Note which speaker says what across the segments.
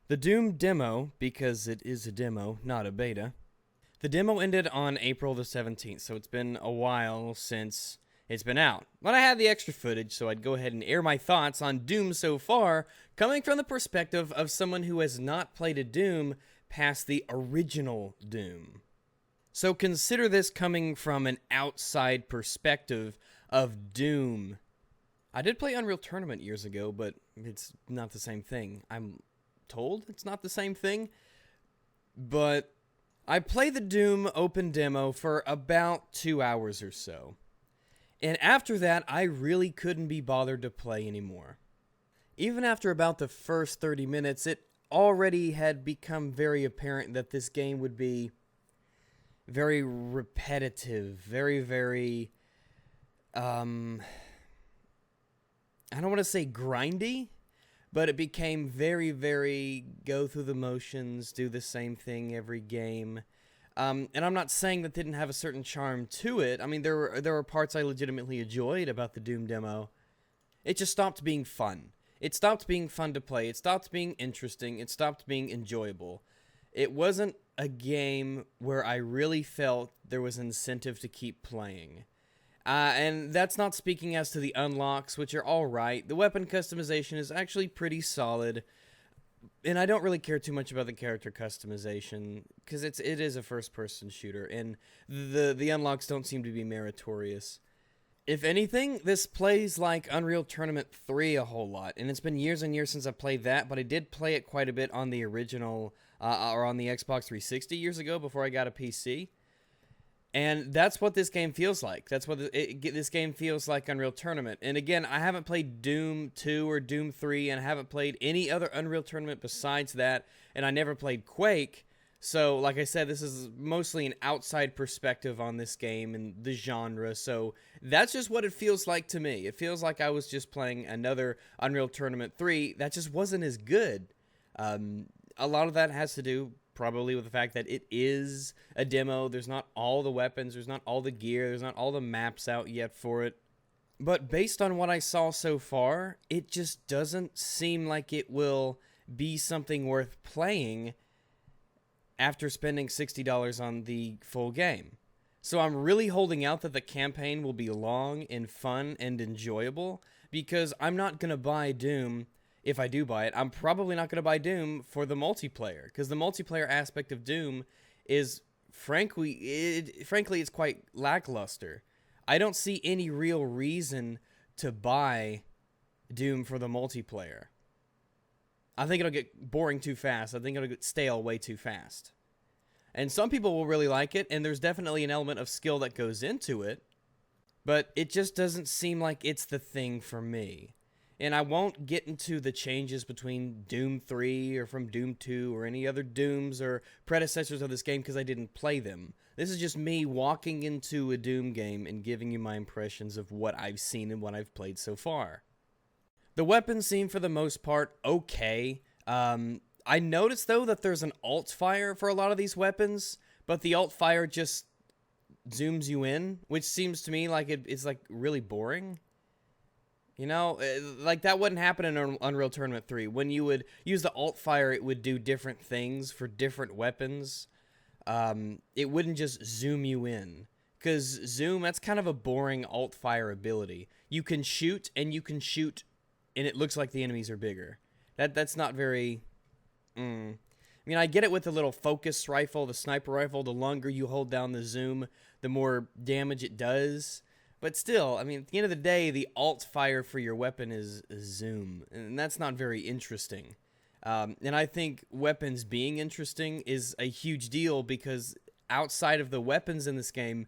Speaker 1: The Doom demo, because it is a demo, not a beta. The demo ended on April the 17th, so it's been a while since it's been out. But I had the extra footage, so I'd go ahead and air my thoughts on Doom so far, coming from the perspective of someone who has not played a Doom past the original Doom. So consider this coming from an outside perspective of Doom. I did play Unreal Tournament years ago, but it's not the same thing. I'm told it's not the same thing, but I played the Doom open demo for about 2 hours or so. And after that, I really couldn't be bothered to play anymore. Even after about the first 30 minutes, it already had become very apparent that this game would be very repetitive, very, I don't want to say grindy, but it became very go through the motions, do the same thing every game. And I'm not saying that didn't have a certain charm to it. I mean, there were parts I legitimately enjoyed about the Doom demo. It just stopped being fun. It stopped being fun to play. It stopped being interesting. It stopped being enjoyable. It wasn't a game where I really felt there was incentive to keep playing. And that's not speaking as to the unlocks, which are alright. The weapon customization is actually pretty solid. And I don't really care too much about the character customization, because it is a first-person shooter, and the unlocks don't seem to be meritorious. If anything, this plays like Unreal Tournament 3 a whole lot, and it's been years and years since I played that, but I did play it quite a bit on the original, or on the Xbox 360 years ago before I got a PC. And that's what this game feels like. That's what this game feels like, Unreal Tournament. And again, I haven't played Doom 2 or Doom 3, and I haven't played any other Unreal Tournament besides that, and I never played Quake. So, like I said, this is mostly an outside perspective on this game and the genre, so that's just what it feels like to me. It feels like I was just playing another Unreal Tournament 3 that just wasn't as good. A lot of that has to do probably with the fact that it is a demo. There's not all the weapons, there's not all the gear, there's not all the maps out yet for it. But based on what I saw so far, it just doesn't seem like it will be something worth playing after spending $60 on the full game. So I'm really holding out that the campaign will be long and fun and enjoyable, because I'm not going to buy Doom. If I do buy it, I'm probably not going to buy Doom for the multiplayer, because the multiplayer aspect of Doom is, frankly, it's quite lackluster. I don't see any real reason to buy Doom for the multiplayer. I think it'll get boring too fast. I think it'll get stale way too fast. And some people will really like it, and there's definitely an element of skill that goes into it, but it just doesn't seem like it's the thing for me. And I won't get into the changes between Doom 3 or from Doom 2 or any other Dooms or predecessors of this game, because I didn't play them. This is just me walking into a Doom game and giving you my impressions of what I've seen and what I've played so far. The weapons seem, for the most part, okay. I noticed, though, that there's an alt fire for a lot of these weapons, but the alt fire just zooms you in, which seems to me like it's like really boring. You know, like that wouldn't happen in Unreal Tournament 3. When you would use the alt fire, it would do different things for different weapons. It wouldn't just zoom you in. Because zoom, that's kind of a boring alt fire ability. You can shoot, and it looks like the enemies are bigger. That's not very... I mean, I get it with the little focus rifle, the sniper rifle. The longer you hold down the zoom, the more damage it does. But still, I mean, at the end of the day, the alt fire for your weapon is zoom, and that's not very interesting. And I think weapons being interesting is a huge deal, because outside of the weapons in this game,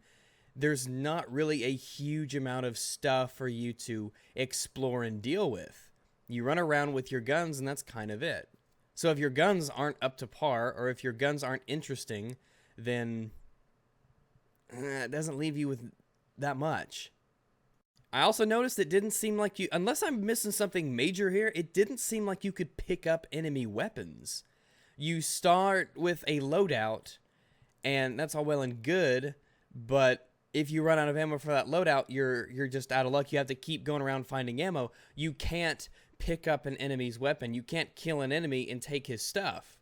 Speaker 1: there's not really a huge amount of stuff for you to explore and deal with. You run around with your guns, and that's kind of it. So if your guns aren't up to par, or if your guns aren't interesting, then it doesn't leave you with that much. I also noticed it didn't seem like you, unless I'm missing something major here, it didn't seem like you could pick up enemy weapons. You start with a loadout, and that's all well and good, but if you run out of ammo for that loadout, you're just out of luck. You have to keep going around finding ammo. You can't pick up an enemy's weapon. You can't kill an enemy and take his stuff.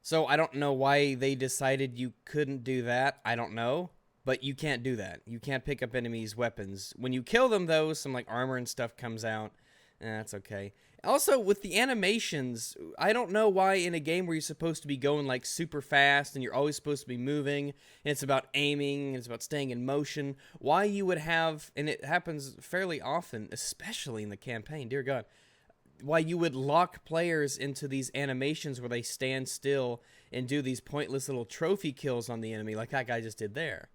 Speaker 1: So I don't know why they decided you couldn't do that. I don't know. But you can't do that. You can't pick up enemies' weapons. When you kill them, though, some like armor and stuff comes out. That's okay. Also, with the animations, I don't know why in a game where you're supposed to be going like super fast and you're always supposed to be moving, and it's about aiming, and it's about staying in motion, why you would have, and it happens fairly often, especially in the campaign, dear God, why you would lock players into these animations where they stand still and do these pointless little trophy kills on the enemy like that guy just did there.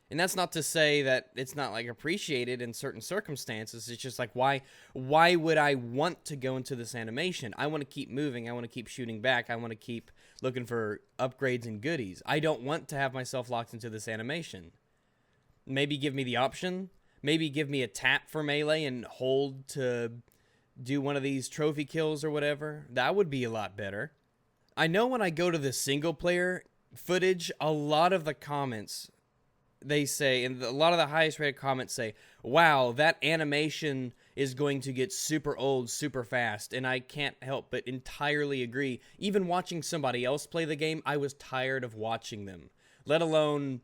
Speaker 1: And that's not to say that it's not like appreciated in certain circumstances. It's just like, why would I want to go into this animation? I want to keep moving. I want to keep shooting back. I want to keep looking for upgrades and goodies. I don't want to have myself locked into this animation. Maybe give me the option. Maybe give me a tap for melee and hold to do one of these trophy kills or whatever. That would be a lot better. I know when I go to the single player footage, a lot of the comments, they say, and a lot of the highest rated comments say, wow, that animation is going to get super old super fast. And I can't help but entirely agree. Even watching somebody else play the game, I was tired of watching them, let alone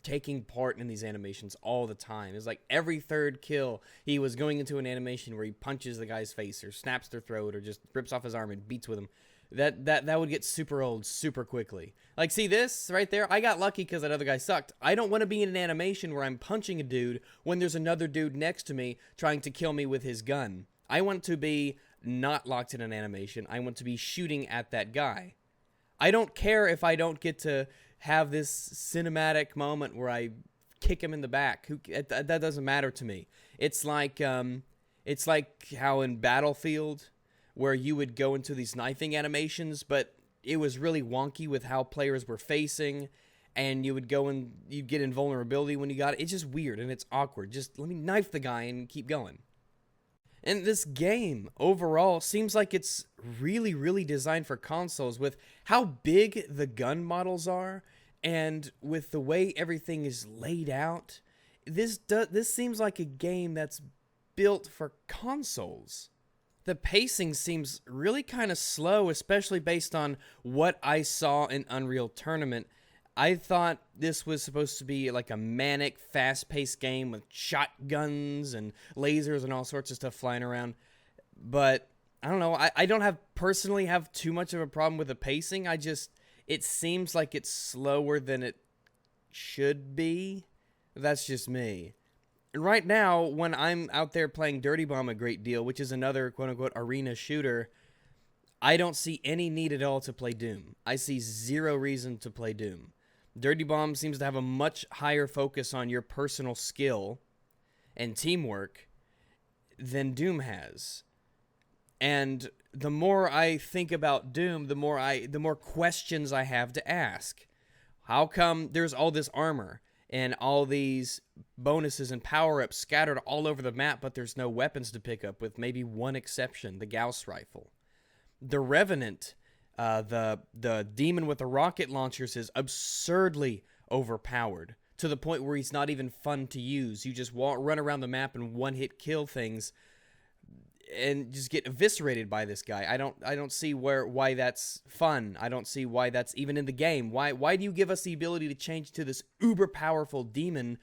Speaker 1: taking part in these animations all the time. It's like every third kill, he was going into an animation where he punches the guy's face or snaps their throat or just rips off his arm and beats with him. That would get super old super quickly. Like, see this right there? I got lucky because that other guy sucked. I don't want to be in an animation where I'm punching a dude when there's another dude next to me trying to kill me with his gun. I want to be not locked in an animation. I want to be shooting at that guy. I don't care if I don't get to have this cinematic moment where I kick him in the back. That doesn't matter to me. It's like how in Battlefield, where you would go into these knifing animations, but it was really wonky with how players were facing, and you would go and you'd get invulnerability when you got it. It's just weird and it's awkward. Just let me knife the guy and keep going. And this game overall seems like it's really, really designed for consoles with how big the gun models are and with the way everything is laid out. This seems like a game that's built for consoles. The pacing seems really kind of slow, especially based on what I saw in Unreal Tournament. I thought this was supposed to be like a manic, fast-paced game with shotguns and lasers and all sorts of stuff flying around. But I don't know. I don't personally have too much of a problem with the pacing. It seems like it's slower than it should be. That's just me. Right now, when I'm out there playing Dirty Bomb a great deal, which is another quote-unquote arena shooter, I don't see any need at all to play Doom. I see zero reason to play Doom. Dirty Bomb seems to have a much higher focus on your personal skill and teamwork than Doom has. And the more I think about Doom, the more questions I have to ask. How come there's all this armor and all these bonuses and power-ups scattered all over the map, but there's no weapons to pick up, with maybe one exception, the Gauss rifle? The Revenant, the demon with the rocket launchers, is absurdly overpowered to the point where he's not even fun to use. You just run around the map and one-hit kill things and just get eviscerated by this guy. I don't see why that's fun. I don't see why that's even in the game. Why do you give us the ability to change to this uber powerful demon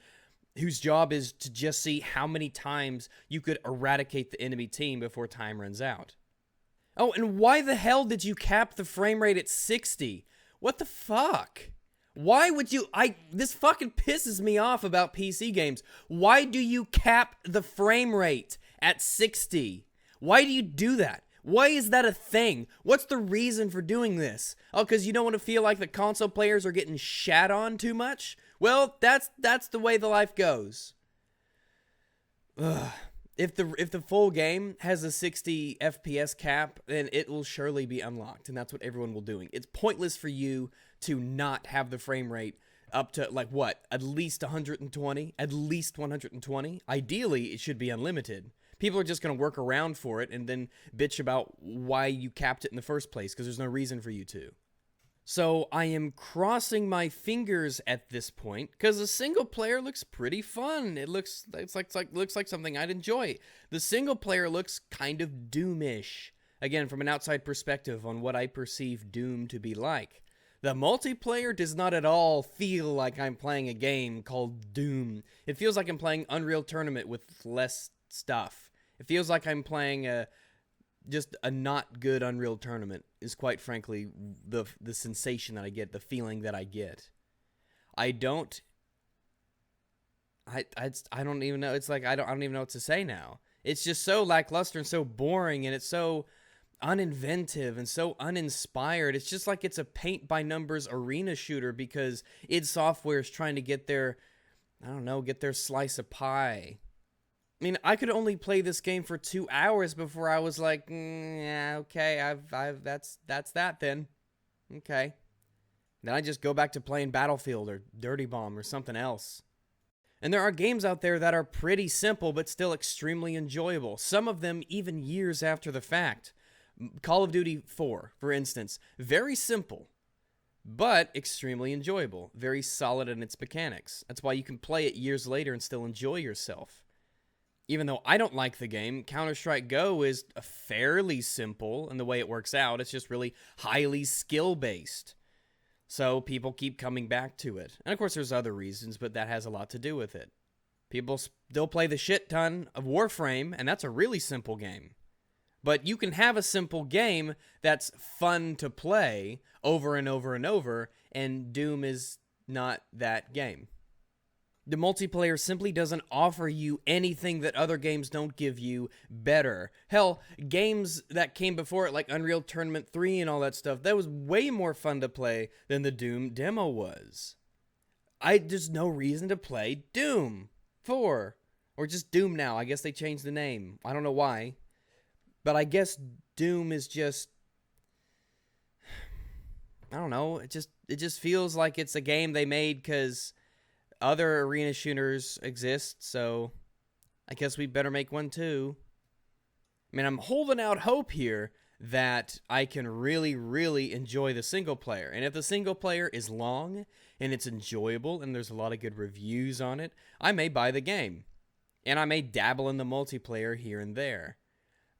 Speaker 1: whose job is to just see how many times you could eradicate the enemy team before time runs out? Oh, and why the hell did you cap the frame rate at 60? What the fuck? Why would you... This fucking pisses me off about PC games. Why do you cap the frame rate at 60? Why do you do that? Why is that a thing? What's the reason for doing this? Oh, because you don't want to feel like the console players are getting shat on too much? Well, that's the way the life goes. Ugh. If the full game has a 60 FPS cap, then it will surely be unlocked, and that's what everyone will be doing. It's pointless for you to not have the frame rate up to, like, what, at least 120? At least 120? Ideally, it should be unlimited. People are just going to work around for it and then bitch about why you capped it in the first place, because there's no reason for you to. So I am crossing my fingers at this point because the single player looks pretty fun. Looks like something I'd enjoy. The single player looks kind of Doomish. Again, from an outside perspective on what I perceive Doom to be like. The multiplayer does not at all feel like I'm playing a game called Doom. It feels like I'm playing Unreal Tournament with less stuff. It feels like I'm playing just a not good Unreal Tournament is quite frankly the sensation that I get, the feeling that I get. I don't even know. It's like I don't even know what to say now. It's just so lackluster and so boring, and it's so uninventive and so uninspired. It's just like it's a paint by numbers arena shooter because id Software is trying to get their, I don't know, get their slice of pie. I mean, I could only play this game for 2 hours before I was like, yeah, okay, that's that then. Okay. Then I just go back to playing Battlefield or Dirty Bomb or something else. And there are games out there that are pretty simple but still extremely enjoyable. Some of them even years after the fact. Call of Duty 4, for instance, very simple, but extremely enjoyable. Very solid in its mechanics. That's why you can play it years later and still enjoy yourself. Even though I don't like the game, Counter-Strike Go is fairly simple in the way it works out. It's just really highly skill-based. So people keep coming back to it. And of course there's other reasons, but that has a lot to do with it. People still play the shit ton of Warframe, and that's a really simple game. But you can have a simple game that's fun to play over and over and over, and Doom is not that game. The multiplayer simply doesn't offer you anything that other games don't give you better. Hell, games that came before it, like Unreal Tournament 3 and all that stuff, that was way more fun to play than the Doom demo was. There's no reason to play Doom 4. Or just Doom now. I guess they changed the name. I don't know why. But I guess Doom is just, I don't know, it just feels like it's a game they made because other arena shooters exist, so I guess we better make one too. I mean, I'm holding out hope here that I can really, really enjoy the single player. And if the single player is long and it's enjoyable and there's a lot of good reviews on it, I may buy the game. And I may dabble in the multiplayer here and there.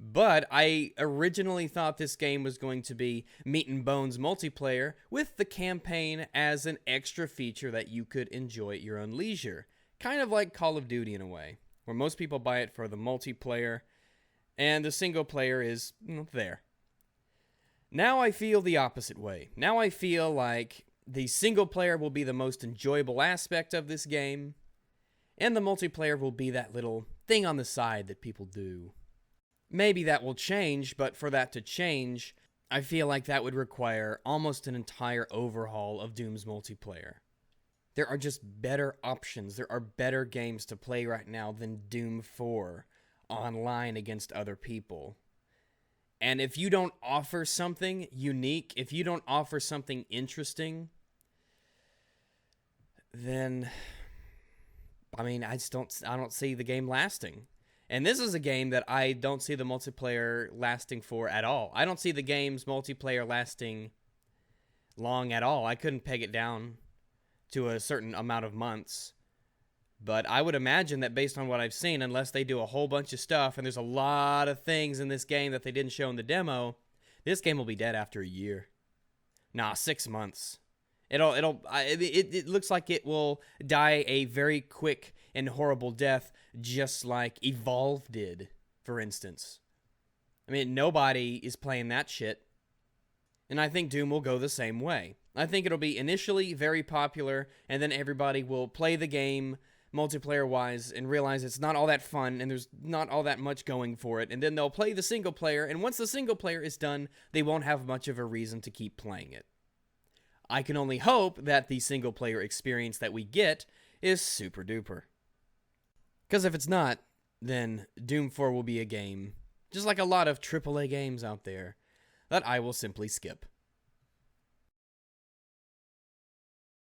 Speaker 1: But I originally thought this game was going to be meat and bones multiplayer with the campaign as an extra feature that you could enjoy at your own leisure. Kind of like Call of Duty in a way, where most people buy it for the multiplayer and the single player is there. Now I feel the opposite way. Now I feel like the single player will be the most enjoyable aspect of this game, and the multiplayer will be that little thing on the side that people do. Maybe that will change, but for that to change, I feel like that would require almost an entire overhaul of Doom's multiplayer. There are just better options. There are better games to play right now than Doom 4 online against other people. And if you don't offer something unique, if you don't offer something interesting, then I mean, I don't see the game lasting. And this is a game that I don't see the multiplayer lasting for at all. I don't see the game's multiplayer lasting long at all. I couldn't peg it down to a certain amount of months. But I would imagine that based on what I've seen, unless they do a whole bunch of stuff, and there's a lot of things in this game that they didn't show in the demo, this game will be dead after a year. Nah, 6 months. It looks like it will die a very quick and horrible death, just like Evolve did, for instance. I mean, nobody is playing that shit. And I think Doom will go the same way. I think it'll be initially very popular, and then everybody will play the game multiplayer-wise and realize it's not all that fun, and there's not all that much going for it, and then they'll play the single player, and once the single player is done, they won't have much of a reason to keep playing it. I can only hope that the single-player experience that we get is super duper. Because if it's not, then Doom 4 will be a game, just like a lot of AAA games out there, that I will simply skip.